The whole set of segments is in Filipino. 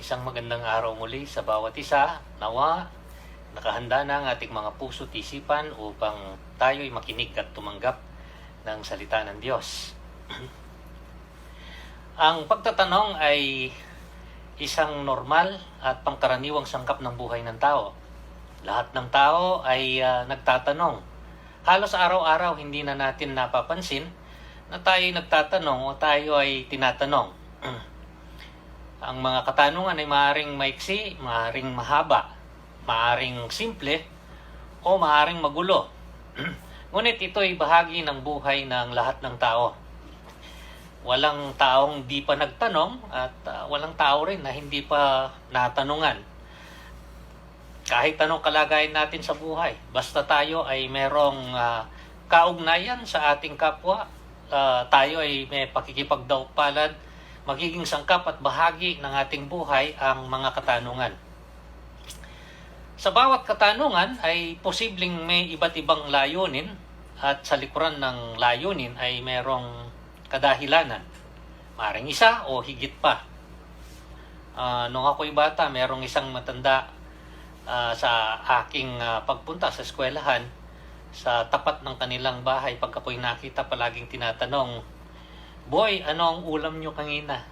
Isang magandang araw muli sa bawat isa. Nawa, nakahanda na ang ating mga puso at isipan upang tayo'y makinig at tumanggap ng salita ng Diyos. Ang pagtatanong ay isang normal at pangkaraniwang sangkap ng buhay ng tao. Lahat ng tao ay nagtatanong. Halos araw-araw hindi na natin napapansin na tayo'y nagtatanong o tayo ay tinatanong. Ang mga katanungan ay maaaring maiksi, maaaring mahaba, maaaring simple, o maaaring magulo. Ngunit ito ay bahagi ng buhay ng lahat ng tao. Walang taong di pa nagtanong at walang tao rin na hindi pa natanungan. Kahit anong kalagayan natin sa buhay, basta tayo ay merong kaugnayan sa ating kapwa, tayo ay may pakikipagdaupalad, magiging sangkap at bahagi ng ating buhay ang mga katanungan. Sa bawat katanungan ay posibleng may iba't ibang layunin at sa likuran ng layunin ay merong kadahilanan. Maring isa o higit pa. Nung ako'y bata, merong isang matanda sa aking pagpunta sa eskwelahan, sa tapat ng kanilang bahay, pag ako'y nakita, palaging tinatanong, "Boy, ano ang ulam nyo kanina?"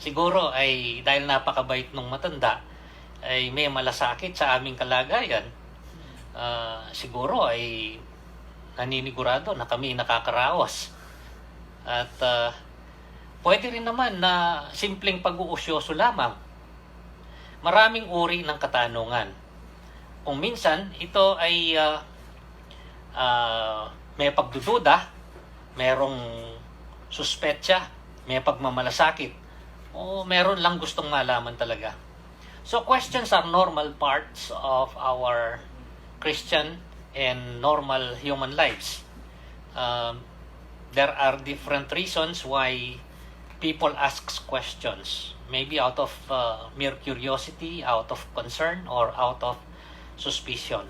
Siguro ay dahil napakabait nung matanda, ay may malasakit sa aming kalagayan. Siguro ay naninigurado na kami nakakaraos. At pwede rin naman na simpleng pag-uusyoso lamang. Maraming uri ng katanungan. Kung minsan, ito ay may pagdududa, merong suspetsya, may pagmamalasakit, o meron lang gustong malaman talaga. So questions are normal parts of our Christian and normal human lives. There are different reasons why people ask questions. Maybe out of mere curiosity, out of concern, or out of suspicion.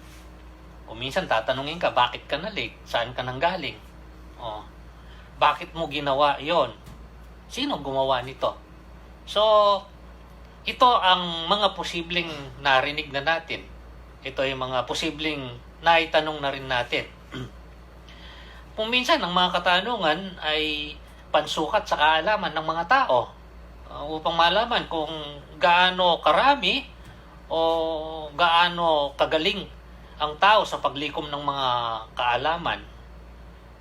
O minsan tatanungin ka, bakit ka na late? Saan ka nanggaling? Bakit mo ginawa yon? Sino gumawa nito? So, ito ang mga posibleng narinig na natin. Ito ay mga posibleng naitanong na rin natin. Kung minsan, ang mga katanungan ay pansukat sa kaalaman ng mga tao upang malaman kung gaano karami o gaano kagaling ang tao sa paglikom ng mga kaalaman.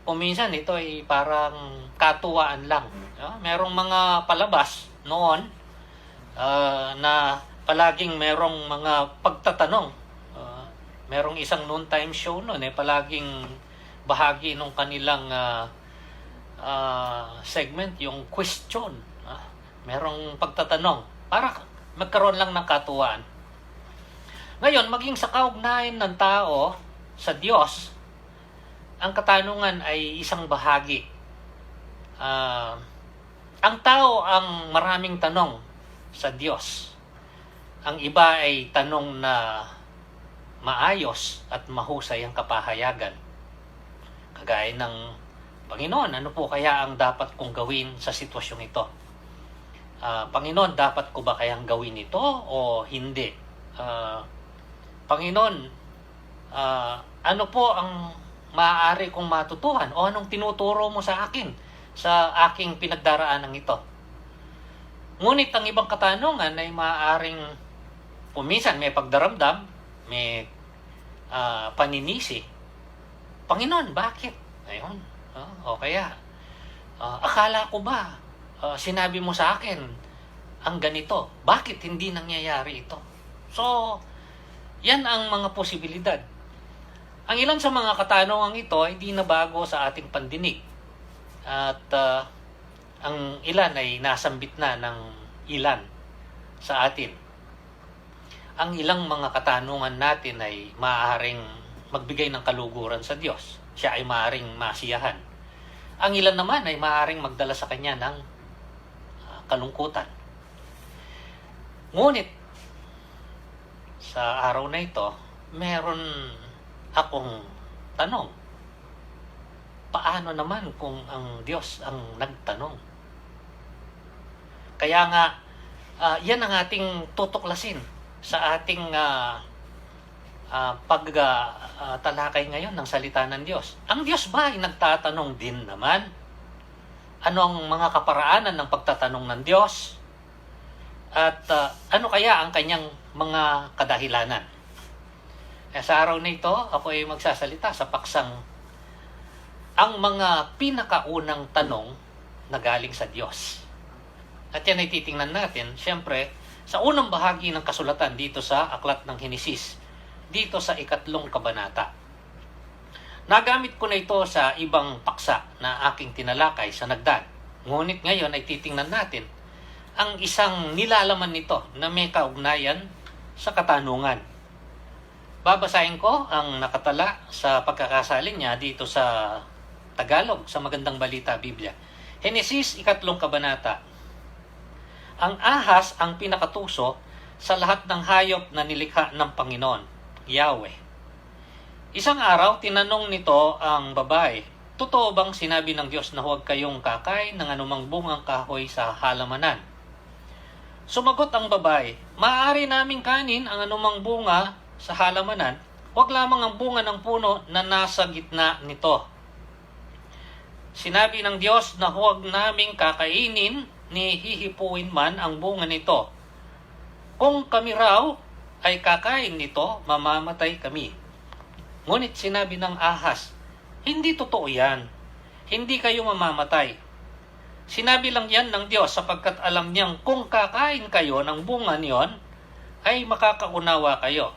Kung minsan ito ay parang katuwaan lang. Merong mga palabas noon na palaging merong mga pagtatanong. Merong isang noontime show noon palaging bahagi ng kanilang segment yung question. Merong pagtatanong para magkaroon lang ng katuwaan. Ngayon, maging sa kaugnayan ng tao sa Diyos, ang katanungan ay isang bahagi. Ang tao ang maraming tanong sa Diyos. Ang iba ay tanong na maayos at mahusay ang kapahayagan. Kagaya ng, "Panginoon, ano po kaya ang dapat kong gawin sa sitwasyong ito? Panginoon, dapat ko ba kayang gawin ito o hindi? Panginoon, ano po ang maaari kong matutuhan o anong tinuturo mo sa akin sa aking pinagdaraanan ito?" Ngunit ang ibang katanungan ay maaaring minsan may pagdaramdam, may paninisi. "Panginoon, bakit?" Ayun. O kaya, "Akala ko ba sinabi mo sa akin ang ganito? Bakit hindi nangyayari ito?" So, yan ang mga posibilidad. Ang ilan sa mga katanungang ito ay di na bago sa ating pandinig. At ang ilan ay nasambit na ng ilan sa atin. Ang ilang mga katanungan natin ay maaaring magbigay ng kaluguran sa Diyos. Siya ay maaaring masiyahan. Ang ilan naman ay maaaring magdala sa Kanya ng kalungkutan. Ngunit, sa araw na ito, meron akong tanong. Paano naman kung ang Diyos ang nagtanong? Kaya nga, Yan ang ating tutuklasin sa ating pagtalakay ngayon ng salita ng Diyos. Ang Diyos ba ay nagtatanong din naman? Ano ang mga kaparaanan ng pagtatanong ng Diyos? At ano kaya ang kanyang mga kadahilanan? Sa araw na ito, ako ay magsasalita sa paksang ang mga pinakaunang tanong na galing sa Diyos. At yan ay titingnan natin, siyempre, sa unang bahagi ng kasulatan dito sa Aklat ng Henesis, dito sa 3 kabanata. Nagamit ko na ito sa ibang paksa na aking tinalakay sa Nagdaan. Ngunit ngayon ay titingnan natin ang isang nilalaman nito na may kaugnayan sa katanungan. Babasahin ko ang nakatala sa pagkakasalin niya dito sa Tagalog, sa Magandang Balita Biblia. Henesis 3 kabanata. Ang ahas ang pinakatuso sa lahat ng hayop na nilikha ng Panginoon, Yahweh. Isang araw, tinanong nito ang babae, totoo bang sinabi ng Diyos na huwag kayong kakain ng anumang bungang kahoy sa halamanan? Sumagot ang babae, maaari naming kanin ang anumang bunga sa halamanan, huwag lamang ang bunga ng puno na nasa gitna nito. Sinabi ng Diyos na huwag naming kakainin ni hihipuin man ang bunga nito. Kung kami raw ay kakain nito, mamamatay kami. Ngunit sinabi ng ahas, hindi totoo yan. Hindi kayo mamamatay. Sinabi lang yan ng Diyos sapagkat alam niyang kung kakain kayo ng bunga niyon, ay makakaunawa kayo.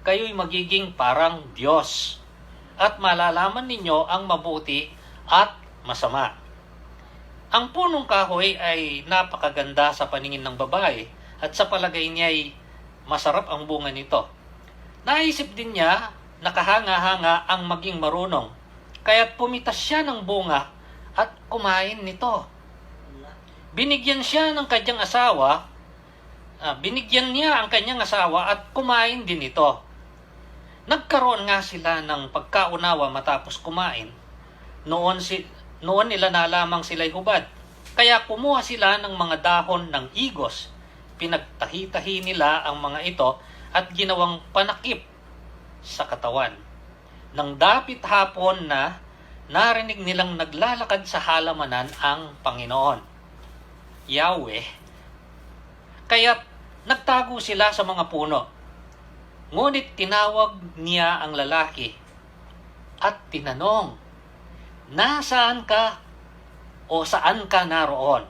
Kayo'y magiging parang Diyos. At malalaman ninyo ang mabuti at masama. Ang punong kahoy ay napakaganda sa paningin ng babae at sa palagay niya ay masarap ang bunga nito. Naisip din niya, nakahanga-hanga ang maging marunong, kaya't pumitas siya ng bunga at kumain nito. Binigyan niya ang kanyang asawa at kumain din ito. Nagkaroon nga sila ng pagkaunawa matapos kumain. Noon nila nalamang sila'y hubad. Kaya kumuha sila ng mga dahon ng igos. Pinagtahi-tahi nila ang mga ito at ginawang panakip sa katawan. Nang dapit hapon na, narinig nilang naglalakad sa halamanan ang Panginoon, Yahweh. Kaya't nagtago sila sa mga puno. Ngunit tinawag niya ang lalaki at tinanong, nasaan ka o saan ka naroon?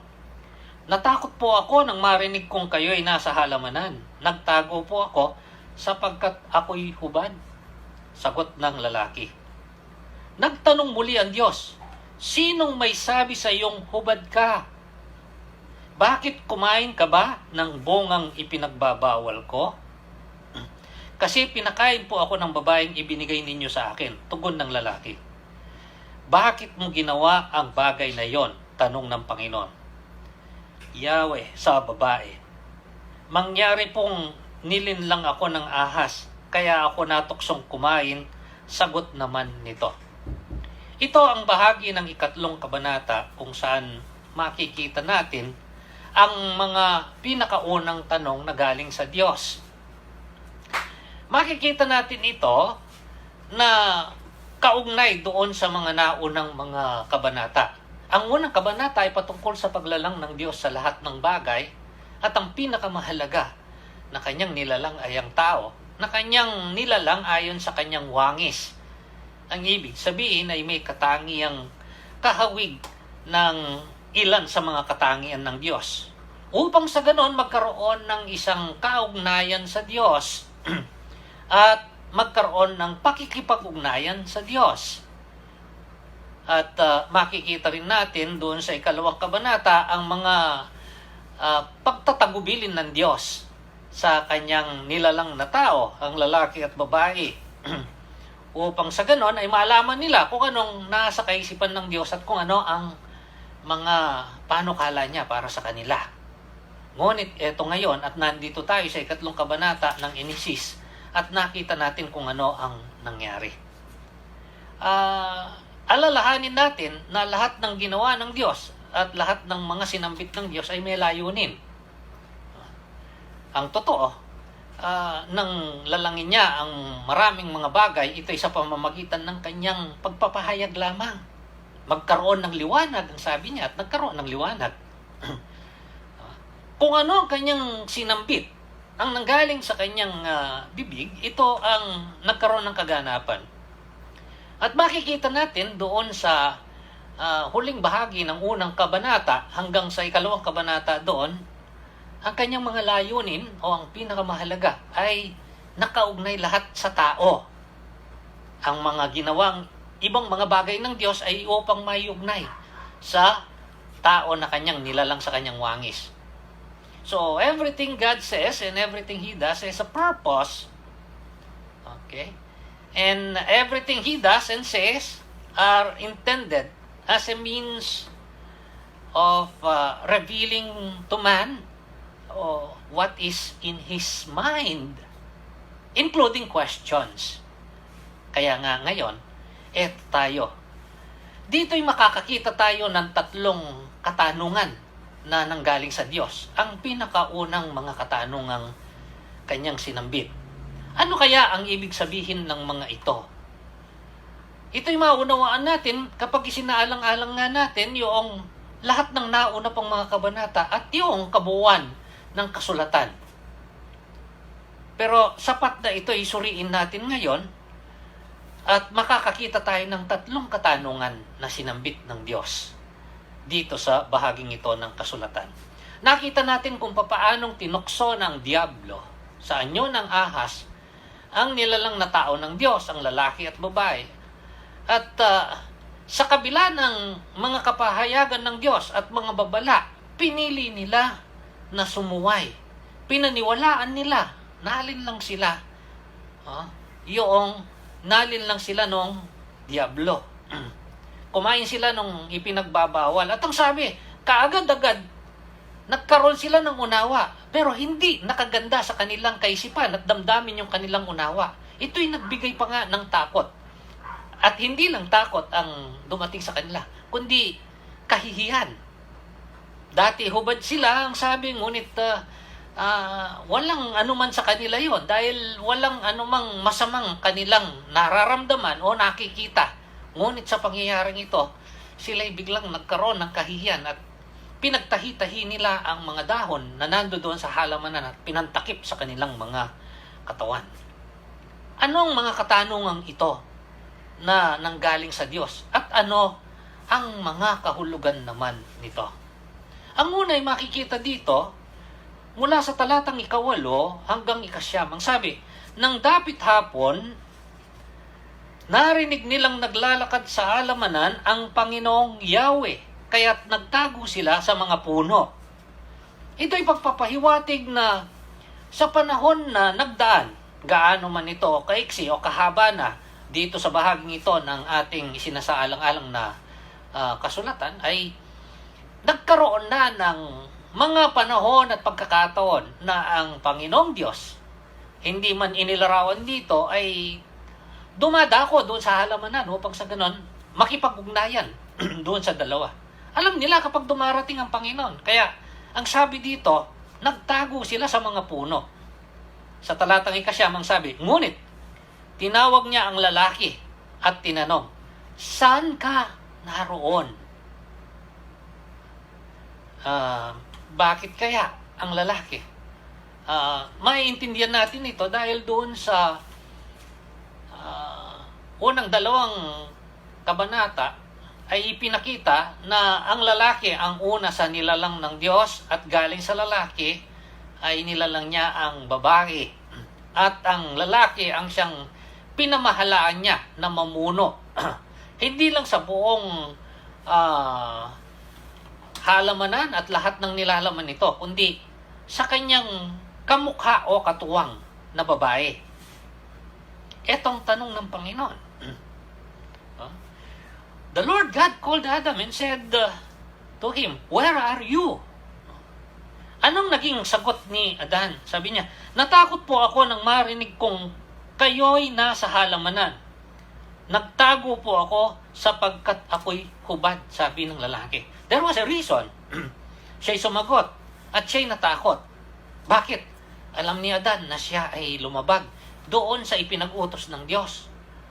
Natakot po ako nang marinig kong kayo'y nasa halamanan. Nagtago po ako sapagkat ako'y hubad. Sagot ng lalaki. Nagtanong muli ang Diyos, sinong may sabi sa iyong hubad ka? Bakit kumain ka ba ng bungang ipinagbabawal ko? Kasi pinakain po ako ng babaeng ibinigay ninyo sa akin, tugon ng lalaki. Bakit mo ginawa ang bagay na yon? Tanong ng Panginoon. Yahweh sa babae, mangyari pong nilinlang ako ng ahas, kaya ako natuksong kumain, sagot naman nito. Ito ang bahagi ng 3 kabanata kung saan makikita natin ang mga pinakaunang tanong na galing sa Diyos. Makikita natin ito na kaugnay doon sa mga naunang mga kabanata. Ang unang kabanata ay patungkol sa paglalang ng Diyos sa lahat ng bagay at ang pinakamahalaga na kanyang nilalang ay ang tao, na kanyang nilalang ayon sa kanyang wangis. Ang ibig sabihin ay may katangiang kahawig ng ilan sa mga katangian ng Diyos. Upang sa ganon magkaroon ng isang kaugnayan sa Diyos at magkaroon ng pakikipag-ugnayan sa Diyos. At makikita rin natin doon sa 2 kabanata ang mga pagtatagubilin ng Diyos sa kanyang nilalang na tao, ang lalaki at babae. Upang sa ganon ay malaman nila kung anong nasa kaisipan ng Diyos at kung ano ang mga panukala niya para sa kanila. Ngunit eto ngayon at nandito tayo sa 3 kabanata ng Henesis at nakita natin kung ano ang nangyari. Alalahanin natin na lahat ng ginawa ng Diyos at lahat ng mga sinambit ng Diyos ay may layunin. ang totoo, nang lalangin niya ang maraming mga bagay, ito ay sa pamamagitan ng kanyang pagpapahayag lamang. Magkaroon ng liwanag, ang sabi niya, at nagkaroon ng liwanag. Kung ano ang kanyang sinambit, ang nanggaling sa kanyang bibig, ito ang nagkaroon ng kaganapan. At makikita natin doon sa huling bahagi ng unang kabanata hanggang sa ikalawang kabanata doon, ang kanyang mga layunin o ang pinakamahalaga ay nakaugnay lahat sa tao. Ang mga ginawang ibang mga bagay ng Diyos ay upang maiugnay sa tao na kanyang nilalang sa kanyang wangis. So, everything God says and everything He does has a purpose. Okay? And everything He does and says are intended as a means of revealing to man what is in his mind, including questions. Kaya nga ngayon, eto tayo. Dito'y makakakita tayo ng tatlong katanungan na nanggaling sa Diyos. Ang pinakaunang mga katanungang kanyang sinambit. Ano kaya ang ibig sabihin ng mga ito? Ito'y maunawaan natin kapag isinaalang-alang nga natin yung lahat ng nauna pang mga kabanata at yung kabuuan ng kasulatan. Pero sapat na ito isuriin natin ngayon at makakakita tayo ng tatlong katanungan na sinambit ng Diyos dito sa bahaging ito ng kasulatan. Nakita natin kung papaanong tinukso ng diablo sa anyo ng ahas ang nilalang na tao ng Diyos, ang lalaki at babae. At sa kabila ng mga kapahayagan ng Diyos at mga babala, pinili nila na sumuway. Pinaniwalaan nila. Nalin lang sila. Nalin lang sila nung diablo. Kumain sila nung ipinagbabawal. At ang sabi, kaagad-agad, nagkaroon sila ng unawa. Pero hindi nakaganda sa kanilang kaisipan at damdamin yung kanilang unawa. Ito'y nagbigay pa nga ng takot. At hindi lang takot ang dumating sa kanila, kundi kahihiyan. Dati hubad sila, ang sabi, ngunit walang anuman sa kanila yon dahil walang anumang masamang kanilang nararamdaman o nakikita. Ngunit sa pangyayaring ito, sila'y biglang nagkaroon ng kahihiyan at pinagtahi-tahi nila ang mga dahon na nandoon sa halamanan at pinantakip sa kanilang mga katawan. Anong mga katanungang ito na nanggaling sa Diyos? At ano ang mga kahulugan naman nito? Ang una ay makikita dito, mula sa talatang 8 hanggang 9, ang sabi, nang dapit hapon, narinig nilang naglalakad sa halamanan ang Panginoong Yahweh, kaya't nagtago sila sa mga puno. Ito'y pagpapahiwatig na sa panahon na nagdaan, gaano man ito kaiksi o kahaba na dito sa bahaging ito ng ating isinasaalang-alang na kasulatan, ay nagkaroon na ng mga panahon at pagkakataon na ang Panginoong Diyos, hindi man inilarawan dito, ay dumadako doon sa halamanan upang sa ganon makipag-ugnayan doon sa dalawa. Alam nila kapag dumarating ang Panginoon. Kaya ang sabi dito, nagtago sila sa mga puno. Sa talatang 9 ang sabi, ngunit tinawag niya ang lalaki at tinanong, saan ka naroon? Bakit kaya ang lalaki? Maiintindihan natin ito dahil doon sa unang 2 kabanata ay ipinakita na ang lalaki ang una sa nilalang ng Diyos at galing sa lalaki ay nilalang niya ang babae. At ang lalaki ang siyang pinamahalaan niya na mamuno. Hindi lang sa buong halamanan at lahat ng nilalaman nito, kundi sa kanyang kamukha o katuwang na babae. Etong tanong ng Panginoon. The Lord God called Adam and said to him, where are you? Anong naging sagot ni Adan? Sabi niya, natakot po ako nang marinig kong kayo'y nasa halamanan. Nagtago po ako sapagkat ako'y hubad, sabi ng lalaki. There was a reason. Siya'y sumagot at siya'y natakot. Bakit? Alam ni Adan na siya ay lumabag doon sa ipinag-utos ng Diyos.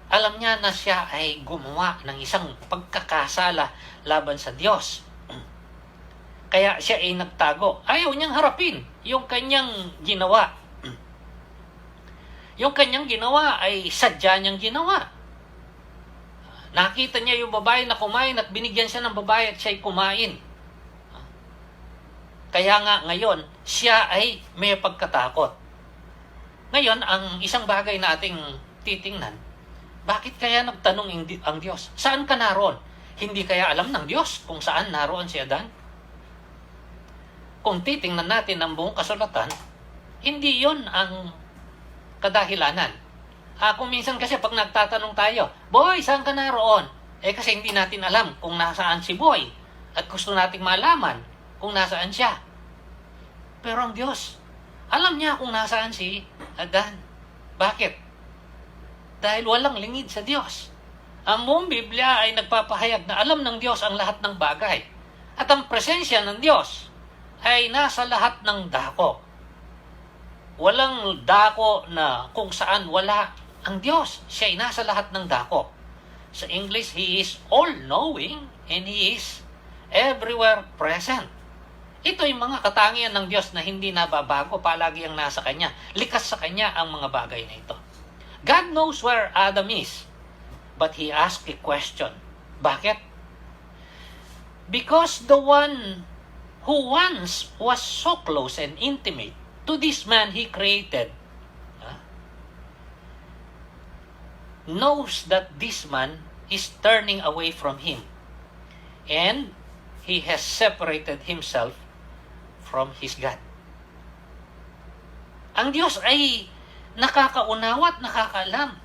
Alam niya na siya ay gumawa ng isang pagkakasala laban sa Diyos. Kaya siya ay nagtago. Ayaw niyang harapin yung kanyang ginawa. Yung kanyang ginawa ay sadya niyang ginawa. Nakita niya yung babae na kumain at binigyan siya ng babae at siya ay kumain. Kaya nga ngayon, siya ay may pagkatakot. Ngayon, ang isang bagay na ating titingnan, bakit kaya nagtanong ang Diyos? Saan ka naroon? Hindi kaya alam ng Diyos kung saan naroon si Adan? Kung titingnan natin ang buong kasulatan, hindi yon ang kadahilanan. Kung minsan kasi pag nagtatanong tayo, Boy, saan ka naroon? Kasi hindi natin alam kung nasaan si Boy. At gusto nating malaman kung nasaan siya. Pero ang Diyos, alam niya kung nasaan si Adan. Bakit? Dahil walang lingid sa Diyos. Ang buong Biblia ay nagpapahayag na alam ng Diyos ang lahat ng bagay. At ang presensya ng Diyos ay nasa lahat ng dako. Walang dako na kung saan wala ang Diyos. Siya ay nasa lahat ng dako. Sa English, He is all-knowing and He is everywhere present. Ito ay mga katangian ng Diyos na hindi nababago, palagi ang nasa Kanya. Likas sa Kanya ang mga bagay na ito. God knows where Adam is, but He asked a question. Bakit? Because the one who once was so close and intimate to this man He created knows that this man is turning away from Him and he has separated himself from his God. Ang Diyos ay nakakaunawa at nakakaalam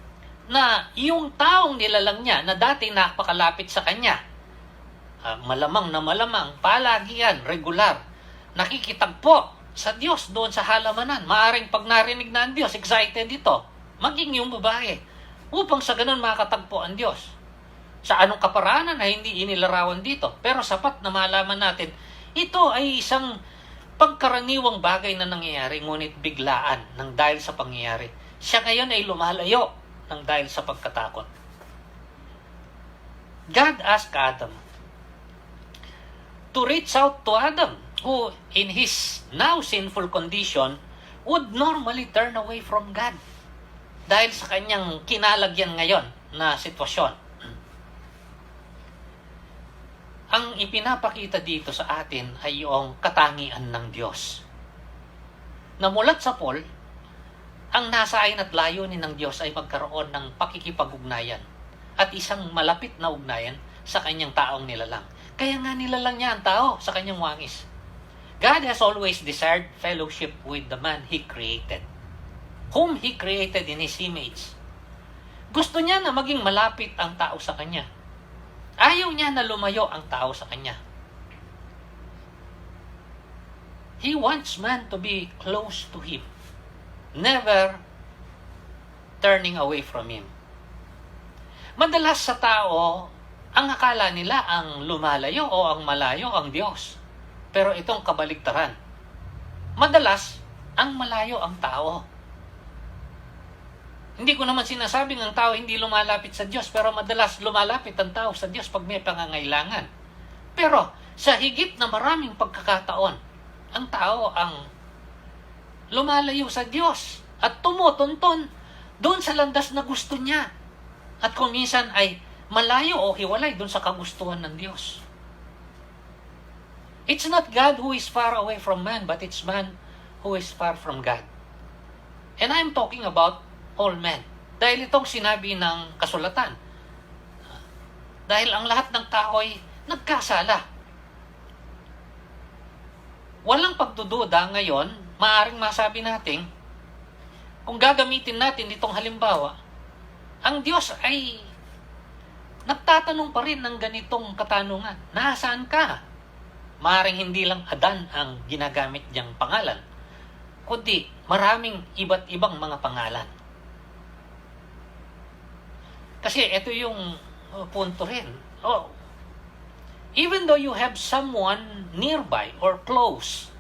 na yung taong nilalang niya na dati napakalapit sa Kanya, malamang na malamang, palagi yan, regular, nakikitagpo sa Diyos doon sa halamanan. Maaring pag narinig na ang Diyos, excited ito, maging yung babae, upang sa ganun makatagpo ang Diyos. Sa anong kaparaanan na hindi inilarawan dito. Pero sapat na malaman natin, ito ay isang pagkaraniwang bagay na nangyayari, ngunit biglaan ng dahil sa pangyayari. Siya ngayon ay lumalayo ng dahil sa pagkatakot. God asked Adam to reach out to Adam, who in his now sinful condition would normally turn away from God. Dahil sa kanyang kinalagyan ngayon na sitwasyon. Ang ipinapakita dito sa atin ay yung katangian ng Diyos. Namulat sa Paul, ang nasain at layunin ng Diyos ay magkaroon ng pakikipag-ugnayan at isang malapit na ugnayan sa kanyang taong nilalang. Kaya nga nilalang niya ang tao sa kanyang wangis. God has always desired fellowship with the man He created, whom He created in His image. Gusto niya na maging malapit ang tao sa Kanya. Ayaw niya na lumayo ang tao sa Kanya. He wants man to be close to Him, never turning away from Him. Madalas sa tao, ang akala nila ang lumalayo o ang malayo ang Diyos. Pero itong kabaligtaran. Madalas, ang malayo ang tao. Hindi ko naman sinasabing ang tao hindi lumalapit sa Diyos, pero madalas lumalapit ang tao sa Diyos pag may pangangailangan. Pero sa higit na maraming pagkakataon, ang tao ang lumalayo sa Diyos at tumutunton doon sa landas na gusto niya. At kung minsan ay malayo o hiwalay doon sa kagustuhan ng Diyos. It's not God who is far away from man, but it's man who is far from God. And I'm talking about all men. Dahil itong sinabi ng kasulatan. Dahil ang lahat ng tao ay nagkasala. Walang pagdududa ngayon, maaaring masabi natin, kung gagamitin natin itong halimbawa, ang Diyos ay nagtatanong pa rin ng ganitong katanungan. Nasaan ka? Maaaring hindi lang Adan ang ginagamit niyang pangalan, kundi maraming iba't ibang mga pangalan. Kasi ito yung punto rin. Even though you have someone nearby or close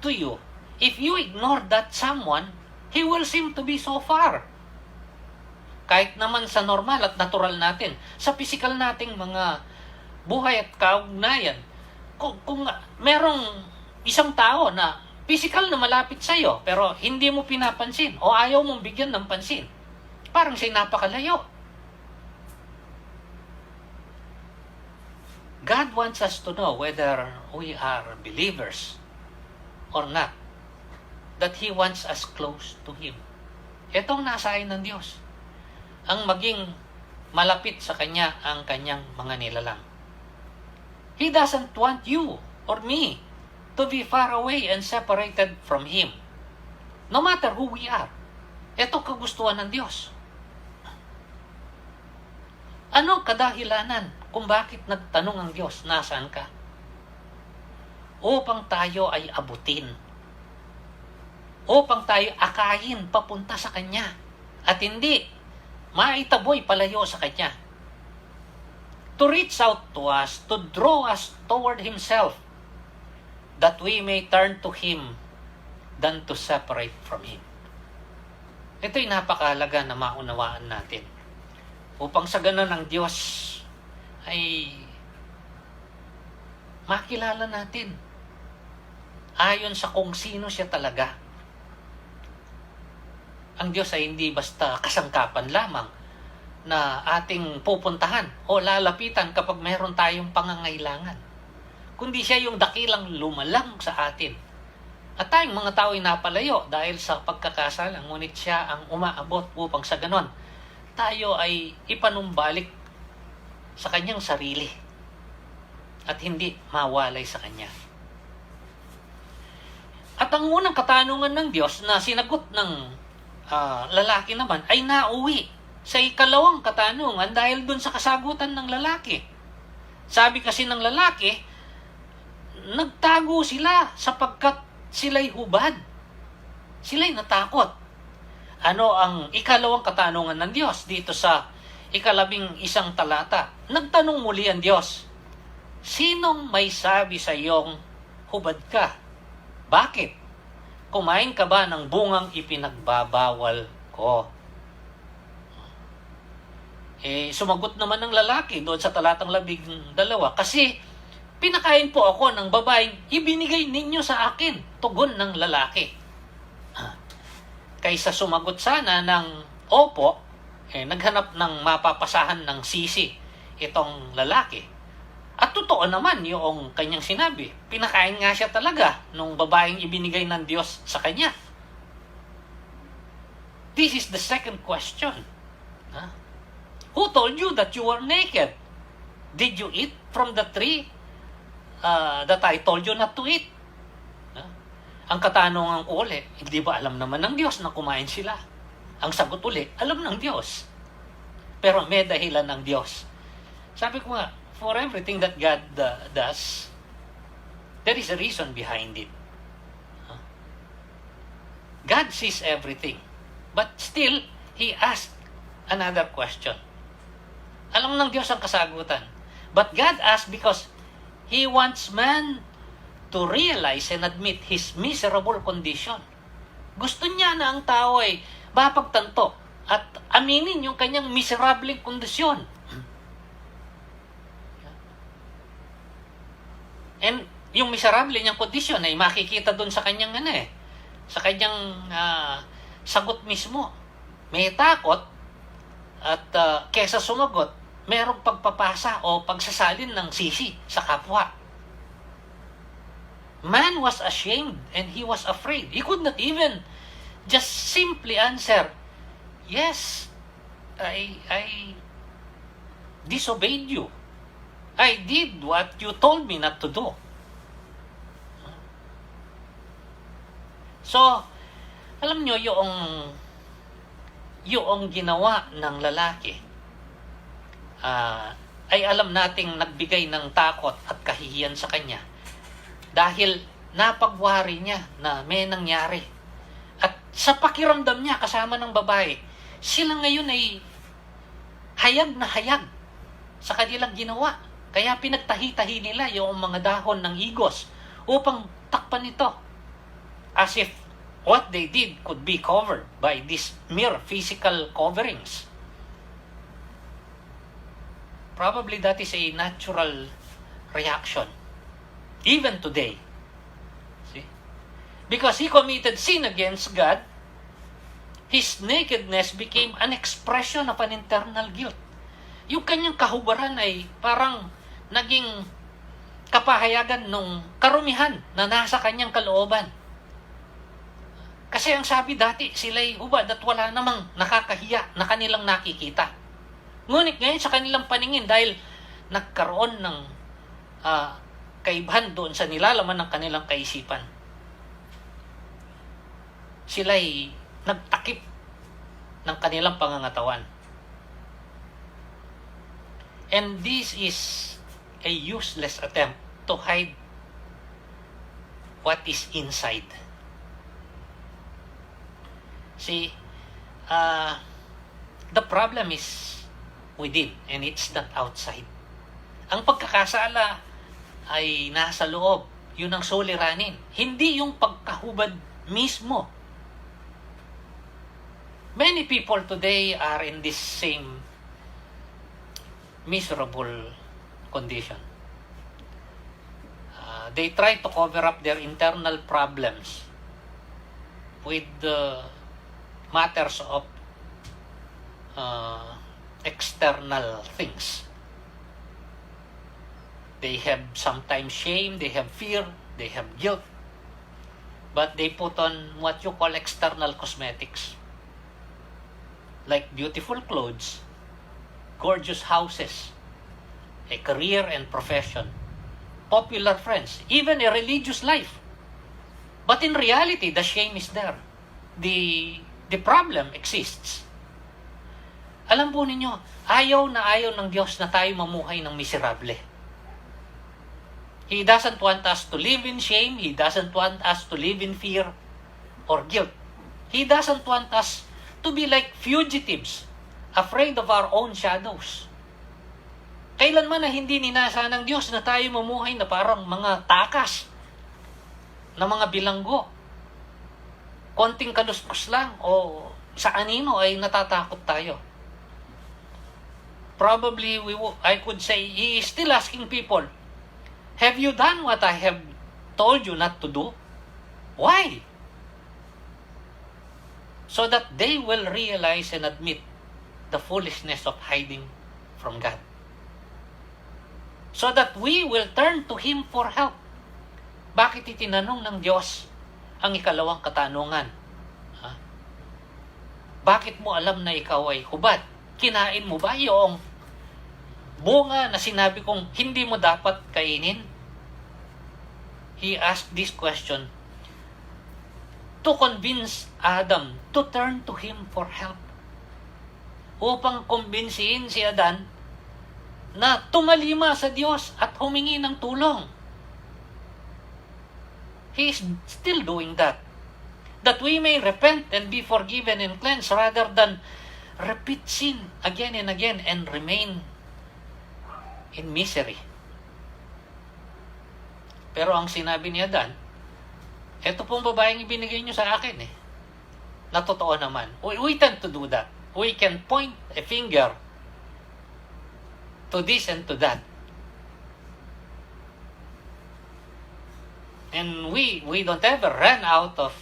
to you, if you ignore that someone, he will seem to be so far. Kahit naman sa normal at natural natin, sa physical nating mga buhay at kaugnayan, kung merong isang tao na physical na malapit sa'yo, pero hindi mo pinapansin o ayaw mong bigyan ng pansin, parang siya napakalayo. God wants us to know whether we are believers or not, that He wants us close to Him. Itong nasa akin ng Diyos, ang maging malapit sa Kanya ang Kanyang mga nilalang. He doesn't want you or me to be far away and separated from Him. No matter who we are. Ito kagustuhan ng Diyos. Ano kadahilanan kung bakit nagtanong ang Diyos, nasaan ka? Upang tayo ay abutin. Upang tayo akayin papunta sa Kanya. At hindi maitaboy palayo sa Kanya. To reach out to us, to draw us toward Himself, that we may turn to Him than to separate from Him. Ito'y napakahalaga na maunawaan natin. Upang sa ganun ang Diyos ay makilala natin ayon sa kung sino siya talaga. Ang Diyos ay hindi basta kasangkapan lamang na ating pupuntahan o lalapitan kapag mayroon tayong pangangailangan. Kundi siya yung dakilang lumalang sa atin. At tayong mga tao ay napalayo dahil sa pagkakasala, ngunit siya ang umaabot upang sa ganon tayo ay ipanumbalik sa Kanyang sarili at hindi mawalay sa Kanya. At ang unang katanungan ng Diyos na sinagot ng lalaki naman ay nauwi sa ikalawang katanungan dahil dun sa kasagutan ng lalaki. Sabi kasi ng lalaki, nagtago sila sapagkat sila'y hubad. Sila'y natakot. Ano ang ikalawang katanungan ng Diyos dito sa 11 talata? Nagtanong muli ang Diyos, sinong may sabi sa iyong hubad ka? Bakit? Kumain ka ba ng bungang ipinagbabawal ko? Sumagot naman ng lalaki doon sa talatang 12, kasi pinakain po ako ng babaeng ibinigay ninyo sa akin, tugon ng lalaki. Kaysa sumagot sana ng opo, naghanap ng mapapasahan ng sisi itong lalaki. At totoo naman yung kanyang sinabi. Pinakain nga siya talaga nung babaeng ibinigay ng Diyos sa kanya. This is the second question. Who told you that you were naked? Did you eat from the tree that I told you not to eat? Ang katanungan ko ulit, hindi ba alam naman ng Diyos na kumain sila? Ang sagot ulit, alam ng Diyos. Pero may dahilan ng Diyos. Sabi ko nga, for everything that God does, there is a reason behind it. God sees everything. But still, He asked another question. Alam ng Diyos ang kasagutan. But God asked because He wants man to realize and admit his miserable condition. Gusto niya na ang tao ay mapagtanto at aminin yung kanyang miserableng kondisyon. And yung miserable niyang kondisyon ay makikita doon sa kanyang sa kanyang sagot mismo. May takot at kesa sumagot, merong pagpapasa o pagsasalin ng sisi sa kapwa. Man was ashamed and he was afraid. He could not even just simply answer, yes, I disobeyed you. I did what you told me not to do. So, alam nyo, yung ginawa ng lalaki, ay alam nating nagbigay ng takot at kahihiyan sa kanya. Dahil napagwari niya na may nangyari. At sa pakiramdam niya kasama ng babae, sila ngayon ay hayag na hayag sa kanilang ginawa. Kaya pinagtahi-tahi nila yung mga dahon ng igos upang takpan ito. as if what they did could be covered by these mere physical coverings. Probably that is a natural reaction, even today. See? Because he committed sin against God, his nakedness became an expression of an internal guilt. Yung kanyang kahubaran ay parang naging kapahayagan ng karumihan na nasa kanyang kalooban. Kasi ang sabi dati, sila'y hubad at wala namang nakakahiya na kanilang nakikita. Ngunit ngayon sa kanilang paningin, dahil nagkaroon ng kaibahan doon sa nilalaman ng kanilang kaisipan, sila'y nagtakip ng kanilang pangangatawan. And this is a useless attempt to hide what is inside. See, the problem is within and it's not outside. Ang pagkakasala ay nasa loob. Yun ang suliranin. Hindi yung pagkahubad mismo. Many people today are in this same miserable condition. They try to cover up their internal problems with matters of external things. They have sometimes shame, they have fear, they have guilt, but they put on what you call external cosmetics, like beautiful clothes, gorgeous houses, a career and profession, popular friends, even a religious life. But in reality, the shame is there. The problem exists. Alam po ninyo, ayaw ng Diyos na tayo mamuhay ng miserable. He doesn't want us to live in shame. He doesn't want us to live in fear or guilt. He doesn't want us to be like fugitives, afraid of our own shadows. Kailanman na hindi ninasa ng Diyos na tayo mamuhay na parang mga takas, na mga bilanggo. Konting kaluskos lang o sa anino ay natatakot tayo. Probably I could say he is still asking people, have you done what I have told you not to do? Why? So that they will realize and admit the foolishness of hiding from God. So that we will turn to Him for help. Bakit itinanong ng Diyos ang ikalawang katanungan? Bakit mo alam na ikaw ay hubad? Kinain mo ba yung bunga na sinabi kong hindi mo dapat kainin? He asked this question to convince Adam to turn to him for help. Upang kumbinsihin si Adan na tumalima sa Diyos at humingi ng tulong. He is still doing that. That we may repent and be forgiven and cleansed rather than repeat sin again and again and remain in misery. Pero ang sinabi ni Adan, eto pong babaeng ibinigay nyo sa akin na totoo naman. We tend to do that. We can point a finger to this and to that. And we don't ever run out of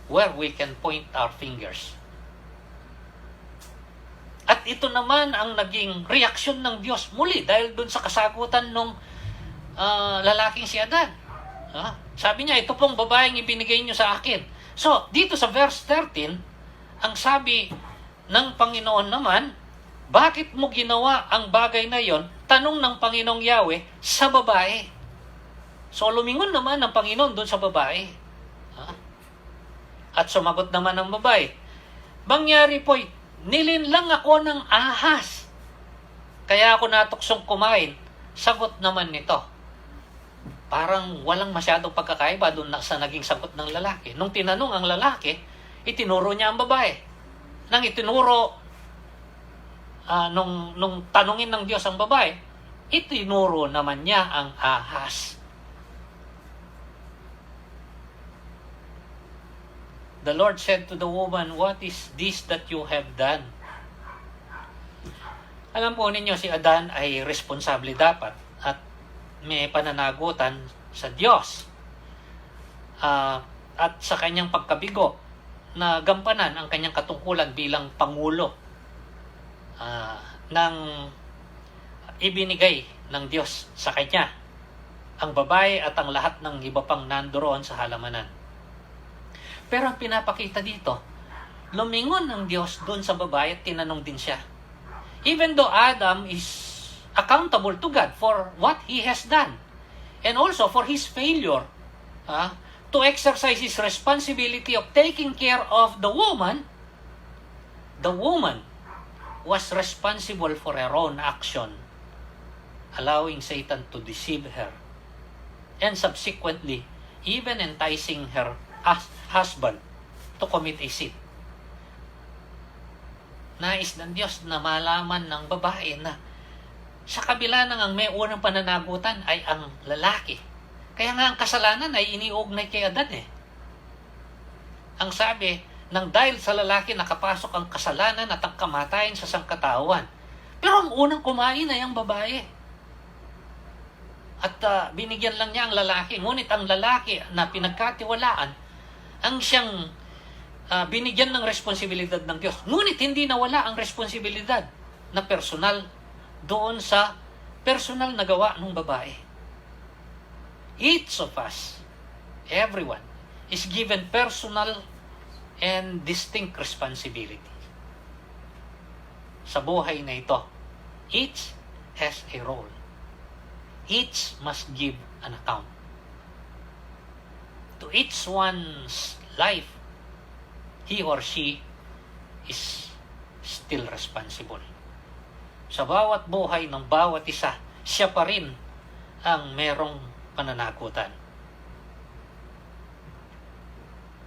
where we can point our fingers. At ito naman ang naging reaksyon ng Diyos muli dahil dun sa kasagutan ng lalaking si Adan. Sabi niya, ito pong babaeng ibinigay niyo sa akin. So, dito sa verse 13, ang sabi ng Panginoon naman, bakit mo ginawa ang bagay na yon? Tanong ng Panginoong Yahweh sa babae. So, lumingon naman ang Panginoon doon sa babae. At sumagot naman ang babae, mangyari po'y, nilinlang ako ng ahas. Kaya ako natuksong kumain. Sagot naman nito. Parang walang masyadong pagkakaiba doon sa naging sagot ng lalaki. Nung tinanong ang lalaki, itinuro niya ang babae. Nang itinuro, nung tanungin ng Diyos ang babae, itinuro naman niya ang ahas. The Lord said to the woman, "What is this that you have done?" Alam po ninyo, si Adan ay responsable dapat at may pananagutan sa Diyos. At sa kanyang pagkabigo na gampanan ang kanyang katungkulan bilang Pangulo ng ibinigay ng Diyos sa kanya, ang babae at ang lahat ng iba pang nandoon sa halamanan. Pero ang pinapakita dito, lumingon ng Diyos doon sa babae at tinanong din siya. Even though Adam is accountable to God for what he has done and also for his failure to exercise his responsibility of taking care of the woman was responsible for her own action, allowing Satan to deceive her and subsequently even enticing her husband to commit a sin. Nais ng Diyos na malaman ng babae na sa kabila ng ang may unang pananagutan ay ang lalaki. Kaya nga ang kasalanan ay iniugnay kay Adan Ang sabi, nang dahil sa lalaki nakapasok ang kasalanan at ang kamatayan sa sangkatawan. Pero ang unang kumain ay ang babae. At binigyan lang niya ang lalaki. Ngunit ang lalaki na pinagkatiwalaan, ang siyang binigyan ng responsibilidad ng Diyos. Ngunit hindi nawala ang responsibilidad na personal doon sa personal na gawa ng babae. Each of us, everyone, is given personal and distinct responsibility. Sa buhay na ito, each has a role. Each must give an account. To each one's life, he or she is still responsible. Sa bawat buhay ng bawat isa, siya pa rin ang merong pananagutan.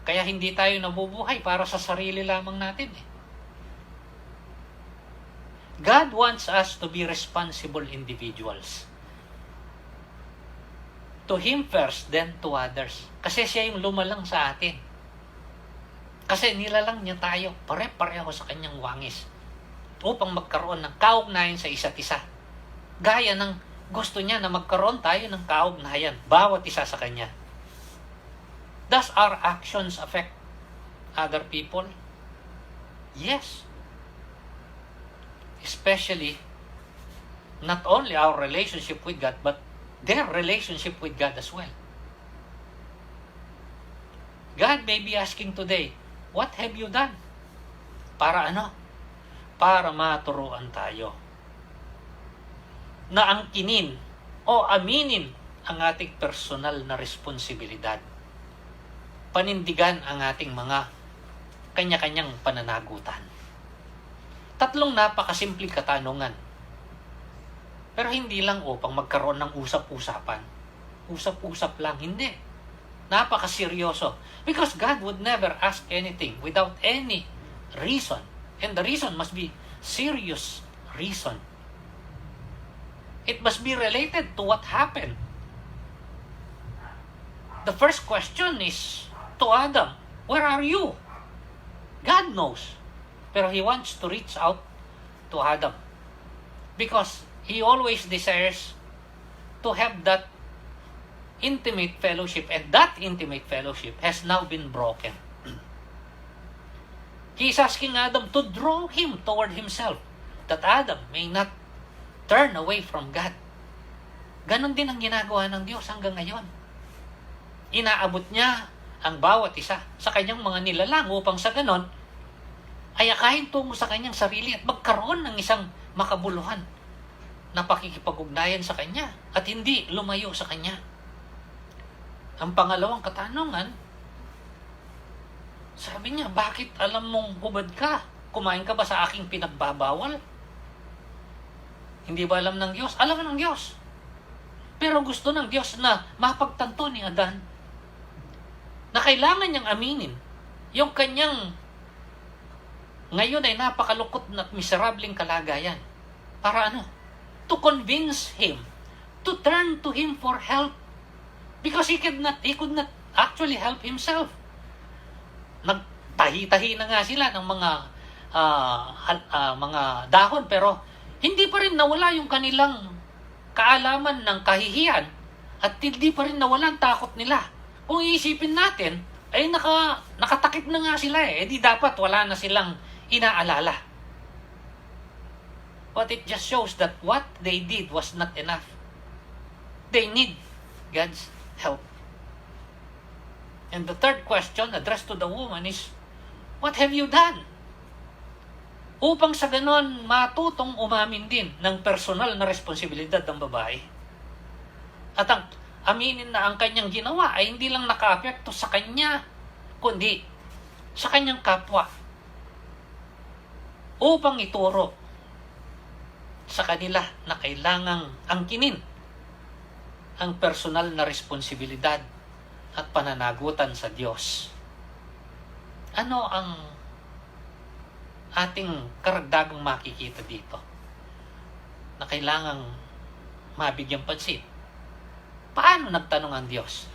Kaya hindi tayo nabubuhay para sa sarili lamang natin. God wants us to be responsible individuals. To Him first, then to others. Kasi siya yung lumalang sa atin. Kasi nilalang niya tayo, pare-pareho sa kanyang wangis upang magkaroon ng kaugnayan sa isa't isa. Gaya ng gusto niya na magkaroon tayo ng kaugnayan, bawat isa sa kanya. Does our actions affect other people? Yes. Especially, not only our relationship with God, but their relationship with God as well. God may be asking today, what have you done? Para ano? Para maturuan tayo na angkinin o aminin ang ating personal na responsibilidad. Panindigan ang ating mga kanya-kanyang pananagutan. Tatlong napakasimpleng katanungan. Pero hindi lang upang magkaroon ng usap-usapan. Usap-usap lang, hindi. Napakaseryoso. Because God would never ask anything without any reason. And the reason must be serious reason. It must be related to what happened. The first question is to Adam, where are you? God knows. Pero He wants to reach out to Adam. Because He always desires to have that intimate fellowship, and that intimate fellowship has now been broken. He is asking Adam to draw him toward himself, that Adam may not turn away from God. Ganon din ang ginagawa ng Diyos hanggang ngayon. Inaabot niya ang bawat isa sa kanyang mga nilalang upang sa ganon ay akayin tungo sa kanyang sarili at magkaroon ng isang makabuluhan na pakikipag-ugnayan sa kanya at hindi lumayo sa kanya. Ang pangalawang katanungan, sabi niya, bakit alam mong hubad ka? Kumain ka ba sa aking pinagbabawal? Hindi ba alam ng Diyos? Alam ng Diyos. Pero gusto ng Diyos na mapagtanto ni Adan na kailangan niyang aminin yung kanyang ngayon ay napakalungkot at miserableng kalagayan. Para ano? To convince him to turn to Him for help. Because he could not actually help himself. nagtahi-tahi na nga sila ng mga dahon, pero hindi pa rin nawala yung kanilang kaalaman ng kahihiyan at hindi pa rin nawala ang takot nila. Kung iisipin natin, ay nakatakip na nga sila di dapat wala na silang inaalala. But it just shows that what they did was not enough. They need God's help. And the third question addressed to the woman is, what have you done? Upang sa ganon matutong umamin din ng personal na responsibilidad ng babae. At ang aminin na ang kanyang ginawa ay hindi lang nakaapekto sa kanya, kundi sa kanyang kapwa. Upang ituro sa kanila na kailangang angkinin ang personal na responsibilidad at pananagutan sa Diyos. Ano ang ating karagdagang makikita dito na kailangang mabigyang pansin? Paano nagtanong ang Diyos?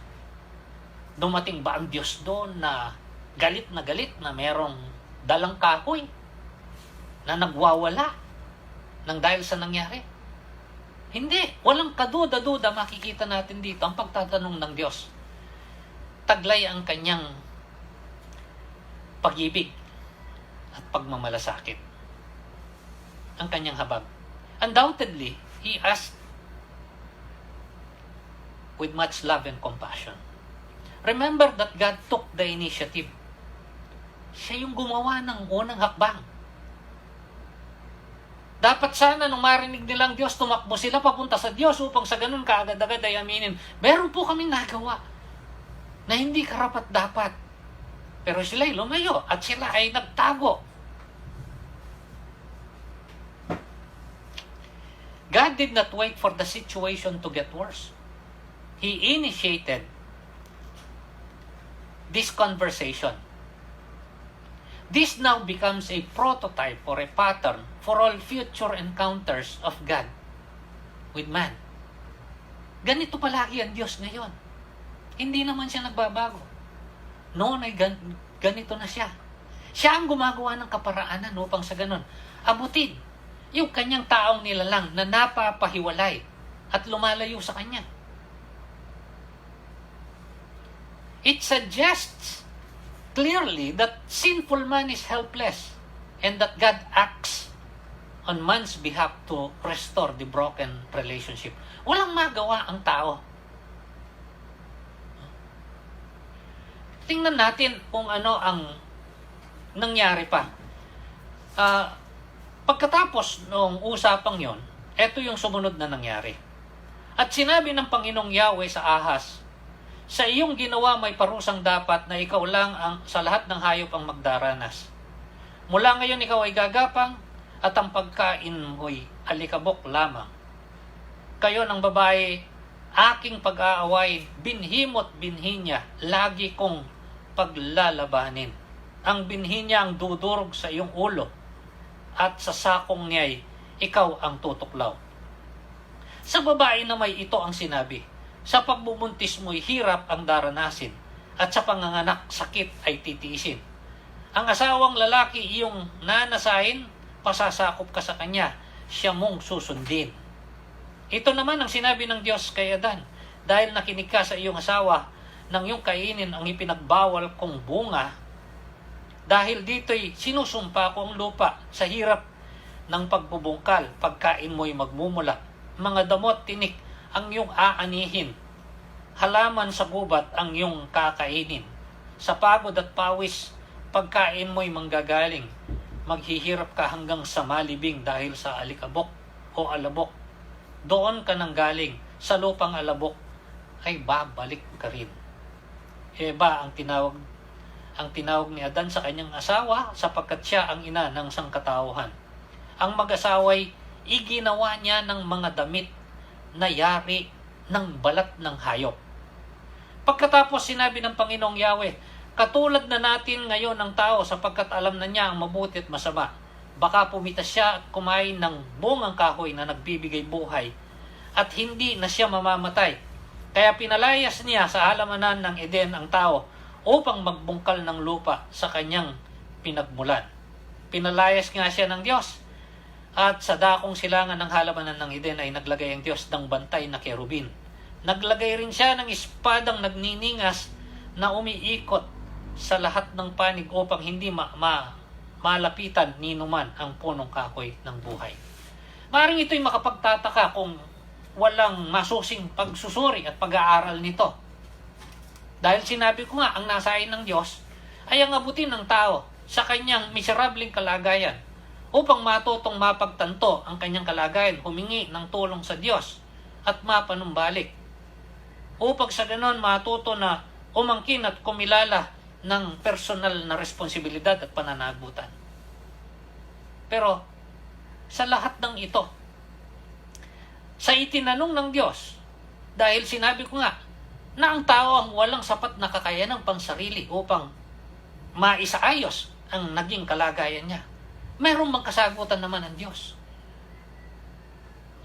Dumating ba ang Diyos doon na galit na merong dalang kahoy na nagwawala ng dahil sa nangyari? Hindi. Walang kaduda-duda makikita natin dito ang pagtatanong ng Diyos. Taglay ang kanyang pag-ibig at pagmamalasakit. Ang kanyang habag. Undoubtedly, He asked with much love and compassion. Remember that God took the initiative. Siya yung gumawa ng unang hakbang. Dapat sana nung marinig nilang Diyos, tumakbo sila papunta sa Diyos upang sa ganun kaagad-agad ay aminin, meron po kaming nagawa na hindi karapat-dapat. Pero sila ay lumayo at sila ay nagtago. God did not wait for the situation to get worse. He initiated this conversation. This now becomes a prototype or a pattern for all future encounters of God with man. Ganito palagi ang Diyos ngayon. Hindi naman siya nagbabago. Noon ay ganito na siya. Siya ang gumagawa ng kaparaanan upang sa ganun abutin yung kanyang taong nilalang na napapahiwalay at lumalayo sa kanya. It suggests clearly that sinful man is helpless and that God acts on man's behalf to restore the broken relationship. Walang magawa ang tao. Tingnan natin kung ano ang nangyari pa. Pagkatapos noong usapang yon, ito yung sumunod na nangyari. At sinabi ng Panginoong Yahweh sa Ahaz, sa iyong ginawa may parusang dapat na ikaw lang sa lahat ng hayop ang magdaranas. Mula ngayon ikaw ay gagapang at ang pagkain mo'y alikabok lamang. Kayo ng babae, aking pag-aaway, binhi mo't binhi niya, lagi kong paglalabanin. Ang binhi niya ang dudurog sa iyong ulo at sa sakong niya'y ikaw ang tutuklaw. Sa babae na may ito ang sinabi, sa pagbubuntis mo'y hirap ang daranasin at sa panganganak sakit ay titiisin. Ang asawang lalaki iyong nanasahin, pasasakop ka sa kanya, siya mong susundin. Ito naman ang sinabi ng Diyos kay Adan, dahil nakinig ka sa iyong asawa, nang iyong kainin ang ipinagbawal kong bunga, dahil dito'y sinusumpa ko ang lupa sa hirap ng pagbubungkal, pagkain mo'y magmumula, mga damot tinik ang iyong aanihin, halaman sa gubat ang iyong kakainin. Sa pagod at pawis, pagkain mo'y manggagaling, maghihirap ka hanggang sa malibing dahil sa alikabok o alabok. Doon ka nang galing, sa lupang alabok, ay babalik ka rin. Eba ang tinawag ni Adan sa kanyang asawa sapagkat siya ang ina ng sangkatauhan. Ang mag-asaway, iginawa niya ng mga damit na yari ng balat ng hayop. Pagkatapos sinabi ng Panginoong Yahweh, katulad na natin ngayon ang tao sapagkat alam na niya ang mabuti at masama. Baka pumitas siya at kumain ng bungang kahoy na nagbibigay buhay at hindi na siya mamamatay. Kaya pinalayas niya sa halamanan ng Eden ang tao upang magbungkal ng lupa sa kanyang pinagmulan. Pinalayas nga siya ng Diyos. At sa dakong silangan ng halamanan ng Eden ay naglagay ang Diyos ng bantay na kerubin. Naglagay rin siya ng espadang nagniningas na umiikot sa lahat ng panig upang hindi malapitan ni numan ang punong kahoy ng buhay. Maring ito'y makapagtataka kung walang masusing pagsusuri at pag-aaral nito. Dahil sinabi ko nga, ang nasain ng Diyos ay ang abutin ng tao sa kanyang miserableng kalagayan upang matutong mapagtanto ang kanyang kalagayan, humingi ng tulong sa Diyos at mapanumbalik. Upang sa ganon matuto na umangkin at kumilala ng personal na responsibilidad at pananagutan. Pero sa lahat ng ito, sa itinanong ng Diyos, dahil sinabi ko nga na ang tao ang walang sapat na kakayanang pansarili upang maisaayos ang naging kalagayan niya, mayroong bang kasagutan naman ng Diyos?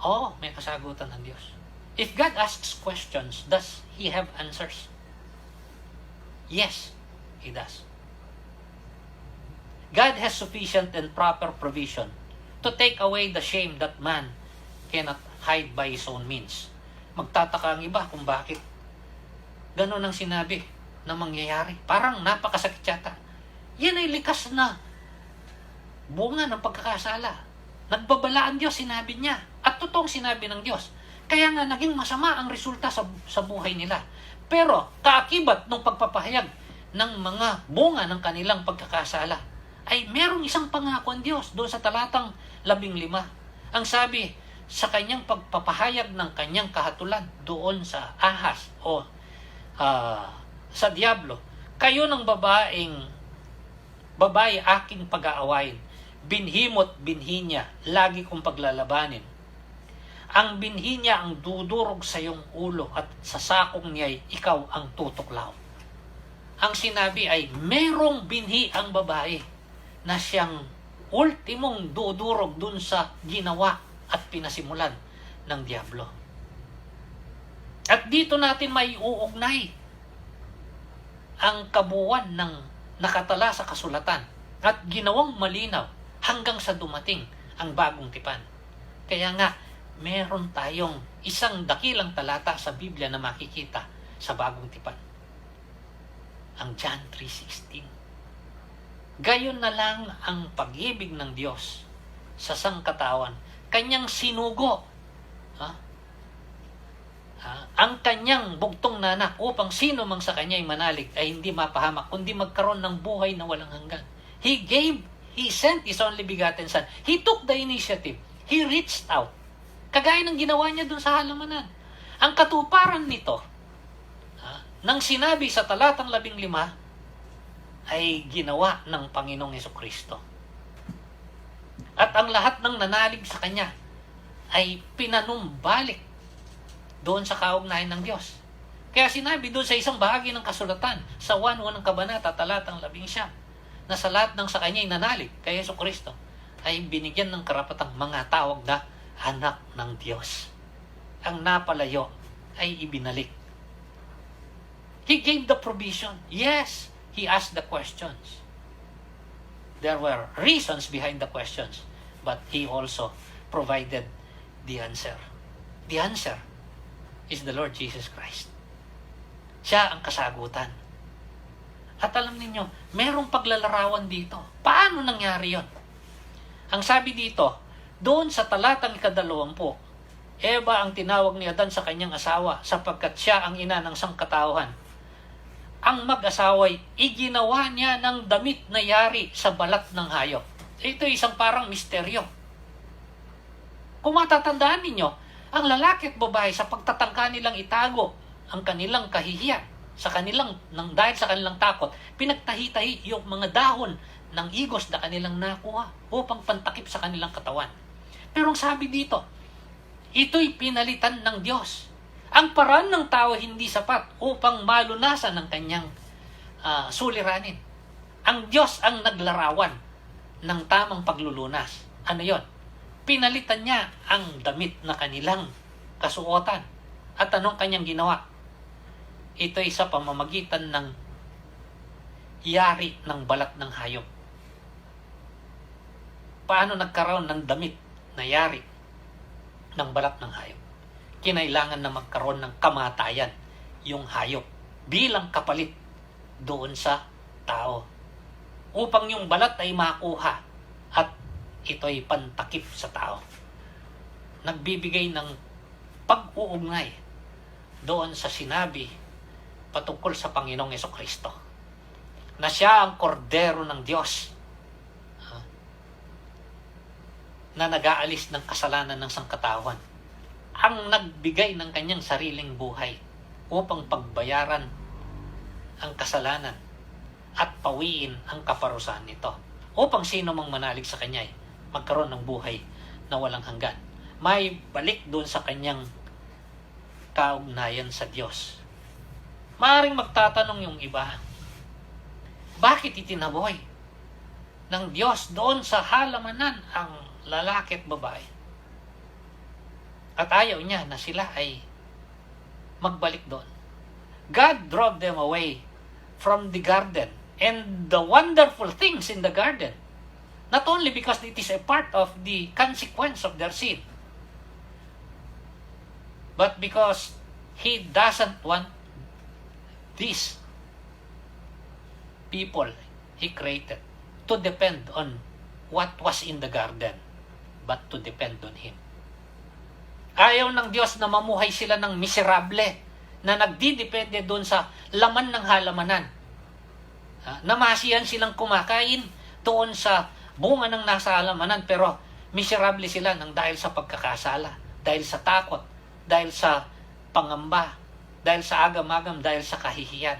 Oo, may kasagutan ng Diyos. If God asks questions, does He have answers? Yes, He does. God has sufficient and proper provision to take away the shame that man cannot hide by his own means. Magtataka ang iba kung bakit ganon ang sinabi na mangyayari. Parang napakasakit yata. Yan ay likas na bunga ng pagkakasala. Nagbabala ang Diyos, sinabi niya. At totoong sinabi ng Diyos. Kaya nga naging masama ang resulta sa buhay nila. Pero kaakibat ng pagpapahayag ng mga bunga ng kanilang pagkakasala ay merong isang pangako ang Diyos doon sa talatang 15. Ang sabi, sa kanyang pagpapahayag ng kanyang kahatulan doon sa ahas o sa diablo, kayo ng babae aking pag-aawain, binhimo't binhi niya, lagi kong paglalabanin. Ang binhi niya ang dudurog sa iyong ulo at sa sakong niya'y ikaw ang tutuklaw. Ang sinabi ay merong binhi ang babae na siyang ultimong dudurog dun sa ginawa at pinasimulan ng diablo. At dito natin may uugnay ang kabuuan ng nakatala sa kasulatan at ginawang malinaw hanggang sa dumating ang bagong tipan. Kaya nga, meron tayong isang dakilang talata sa Biblia na makikita sa bagong tipan. Ang John 3:16. Gayon na lang ang pag-ibig ng Diyos sa sangkatawan. Kanyang sinugo ang kanyang bugtong na anak upang sino mang sa kanya'y manalig ay hindi mapahamak, kundi magkaroon ng buhay na walang hanggan. He sent His only begotten Son. He took the initiative. He reached out. Kagaya ng ginawa niya dun sa halamanan. Ang katuparan nito, nang sinabi sa talatang 15, ay ginawa ng Panginoong Hesukristo. At ang lahat ng nanalig sa Kanya ay pinanumbalik doon sa kaugnayan ng Diyos. Kaya sinabi doon sa isang bahagi ng kasulatan, sa 1:1 ng kabanata, talatang 11, na sa lahat ng sa Kanya'y nanalig kay Hesukristo ay binigyan ng karapatang mga tawag na anak ng Diyos. Ang napalayo ay ibinalik. He gave the provision. Yes, He asked the questions. There were reasons behind the questions, but He also provided the answer. The answer is the Lord Jesus Christ. Siya ang kasagutan. At alam ninyo, merong paglalarawan dito. Paano nangyari yon? Ang sabi dito, doon sa talatang 20, Eva ang tinawag ni Adan sa kanyang asawa sapagkat siya ang ina ng sangkatauhan. Ang mag-asawa'y iginawa niya ng damit na yari sa balat ng hayop. Ito isang parang misteryo. Kung matatandaan ninyo, ang lalaki at babae sa pagtatangka nilang itago ang kanilang kahihiyan dahil sa kanilang takot, pinagtahi-tahi yung mga dahon ng igos na kanilang nakuha upang pantakip sa kanilang katawan. Pero ang sabi dito, ito'y pinalitan ng Diyos. Ang paraan ng tao hindi sapat upang malunasan ang kanyang suliranin. Ang Diyos ang naglarawan ng tamang paglulunas. Ano yon? Pinalitan niya ang damit na kanilang kasuotan. At anong kanyang ginawa? Ito ay sa pamamagitan ng yari ng balat ng hayop? Paano nagkaroon ng damit na yari ng balat ng hayop? Kinailangan na magkaroon ng kamatayan yung hayop bilang kapalit doon sa tao, upang yung balat ay makuha at ito'y pantakip sa tao. Nagbibigay ng pag-uugnay doon sa sinabi patungkol sa Panginoong Jesucristo, na siya ang kordero ng Diyos na nag-aalis ng kasalanan ng sangkatawan, ang nagbigay ng kanyang sariling buhay upang pagbayaran ang kasalanan at pawiin ang kaparusahan nito, upang sino mang manalig sa kanya ay magkaroon ng buhay na walang hanggan, may balik doon sa kanyang kaugnayan sa Diyos. Maaaring magtatanong yung iba, bakit itinaboy ng Diyos doon sa halamanan ang lalaki at babae? At ayaw niya na sila ay magbalik doon. God drove them away from the garden and the wonderful things in the garden, not only because it is a part of the consequence of their sin, but because He doesn't want these people He created to depend on what was in the garden, but to depend on Him. Ayaw ng Diyos na mamuhay sila ng miserable, na nagdidepende doon sa laman ng halamanan. Namasiyan silang kumakain doon sa bunga ng nasa halamanan, pero miserable sila ng dahil sa pagkakasala, dahil sa takot, dahil sa pangamba, dahil sa agam-agam, dahil sa kahihiyan.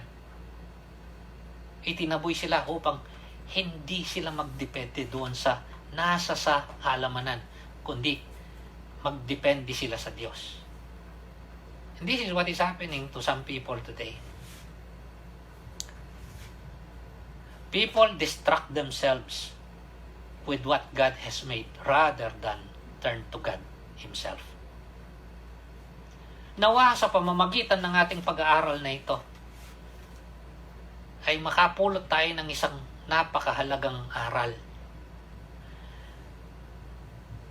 Itinaboy sila upang hindi sila magdepende doon sa nasa sa halamanan, kundi magdepende sila sa Diyos. And this is what is happening to some people today. People distract themselves with what God has made rather than turn to God Himself. Nawa sa pamamagitan ng ating pag-aaral na ito ay makapulot tayo ng isang napakahalagang aral.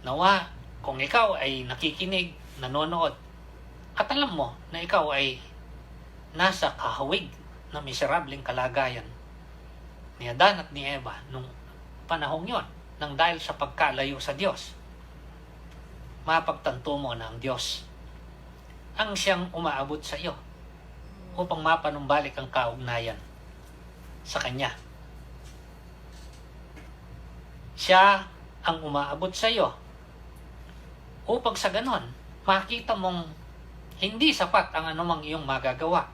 Nawa, kung ikaw ay nakikinig, nanonood, at alam mo na ikaw ay nasa kahawig na miserableng kalagayan ni Adan at ni Eva nung panahong yon, nang dahil sa pagkalayo sa Diyos, mapagtanto mo na ang Diyos ang siyang umaabot sa iyo upang mapanumbalik ang kaugnayan sa Kanya. Siya ang umaabot sa iyo upang sa ganon, makita mong hindi sapat ang anumang iyong magagawa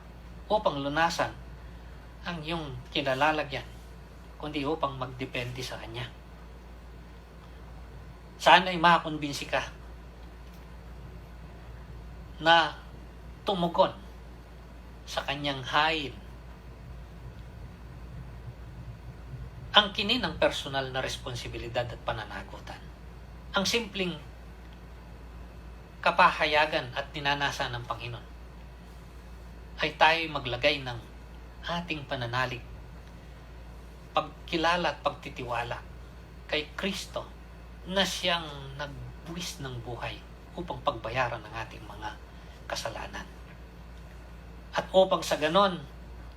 upang lunasan ang iyong kinalalagyan, kundi upang magdepende sa Kanya. Sana'y makakumbinsi ka na tumugon sa Kanyang hain ang kininang personal na responsibilidad at pananagutan. Ang simpleng kapahayagan at ninanasa ng Panginoon ay tayo maglagay ng ating pananalig, pagkilala at pagtitiwala kay Kristo na siyang nagbuwis ng buhay upang pagbayaran ng ating mga kasalanan. At upang sa ganon,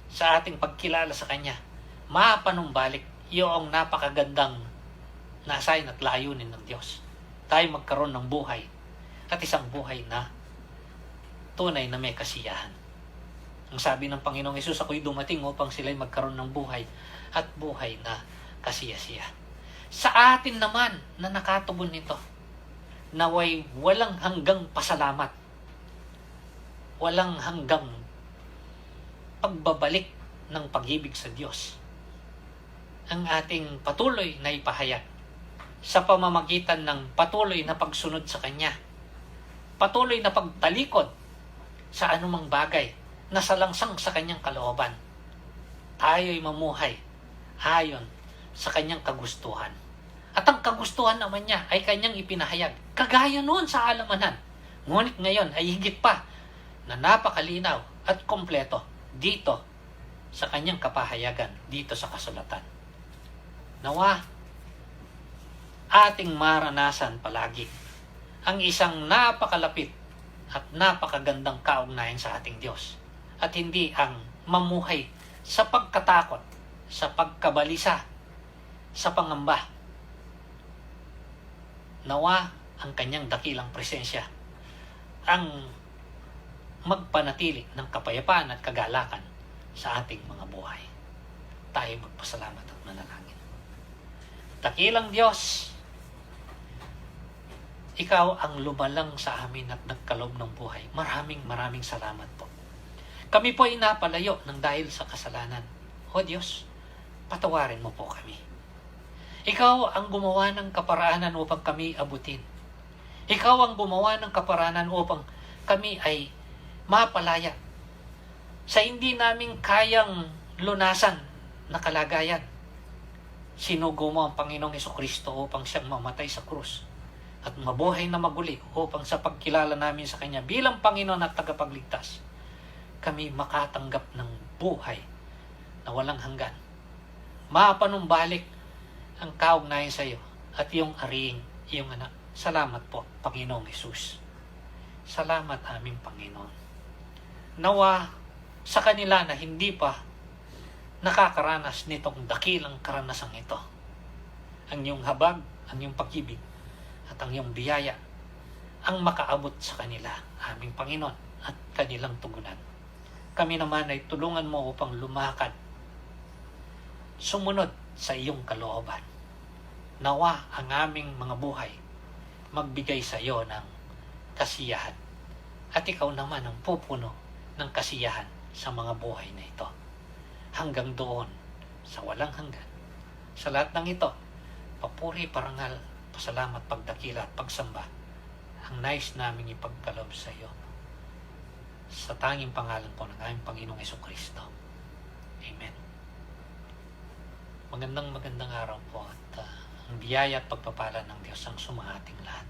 sa ating pagkilala sa Kanya, mapanumbalik yung napakagandang nasayin at layunin ng Diyos. Tayo magkaroon ng buhay at isang buhay na tunay na may kasiyahan. Ang sabi ng Panginoong Hesus, ako'y dumating upang sila'y magkaroon ng buhay at buhay na kasiyasiya. Sa atin naman na nakatugon nito, naway walang hanggang pasalamat, walang hanggang pagbabalik ng pag-ibig sa Diyos ang ating patuloy na ipahayag sa pamamagitan ng patuloy na pagsunod sa Kanya, patuloy na pagtalikod sa anumang bagay na salangsang sa Kanyang kalooban. Tayo'y mamuhay ayon sa Kanyang kagustuhan. At ang kagustuhan naman niya ay Kanyang ipinahayag, kagaya noon sa halamanan. Ngunit ngayon ay higit pa na napakalinaw at kompleto dito sa kanyang kapahayagan dito sa kasulatan. Nawa ating maranasan palagi ang isang napakalapit at napakagandang kaugnayan sa ating Diyos, at hindi ang mamuhay sa pagkatakot, sa pagkabalisa, sa pangamba. Nawa ang kanyang dakilang presensya ang magpanatili ng kapayapaan at kagalakan sa ating mga buhay. Tayo magpasalamat at manalangin. Dakilang Diyos, Ikaw ang lumalang sa amin at nagkaloob ng buhay. Maraming salamat po. Kami po ay napalayo ng dahil sa kasalanan. O Diyos, patawarin mo po kami. Ikaw ang gumawa ng kaparaanan upang kami abutin. Ikaw ang gumawa ng kaparaanan upang kami ay mapalaya sa hindi namin kayang lunasan na kalagayan. Sinugo mo ang Panginoong Hesukristo upang siyang mamatay sa krus at mabuhay na maguli upang sa pagkilala namin sa Kanya bilang Panginoon at tagapagligtas, kami makatanggap ng buhay na walang hanggan. Mapanumbalik ang kaugnayan sa iyo at iyong ariing iyong anak. Salamat po, Panginoong Hesus. Salamat aming Panginoon. Nawa sa kanila na hindi pa nakakaranas nitong dakilang karanasang ito, ang iyong habag, ang iyong pag-ibig, at ang iyong biyaya ang makaabot sa kanila, aming Panginoon, at kanilang tugunan. Kami naman ay tulungan mo upang lumakad, sumunod sa iyong kalooban. Nawa ang aming mga buhay magbigay sa iyo ng kasiyahan, at ikaw naman ang pupuno ng kasiyahan sa mga buhay na ito. Hanggang doon, sa walang hanggan. Sa lahat ng ito, papuri, parangal, pasalamat, pagdakila at pagsamba ang nais naming ipagkaloob sa iyo. Sa tanging pangalan po ng aming Panginoong Hesukristo. Amen. Magandang araw po, at ang biyaya at pagpapala ng Diyos ang sumahating lahat.